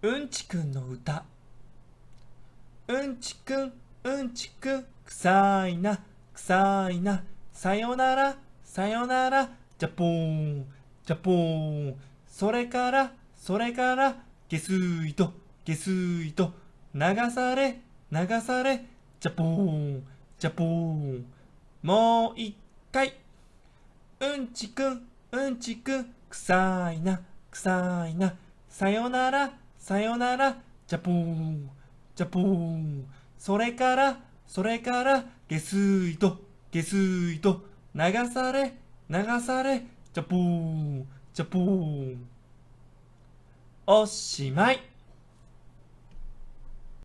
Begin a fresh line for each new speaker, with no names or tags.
うんちくんの歌。うんちくん、うんちくん、臭いな、臭いな、さよなら、さよなら、ジャポーン、ジャポーン、それから、下水と、下水と、流され、流され、ジャポーン、ジャポーン、もう一回。うんちくん、うんちくん、臭いな、臭いな、さよなら、さよなら、ジャポーン、ジャポーン、それから、下水と、下水と、流され、流され、ジャポーン、ジャポーン、おしまい。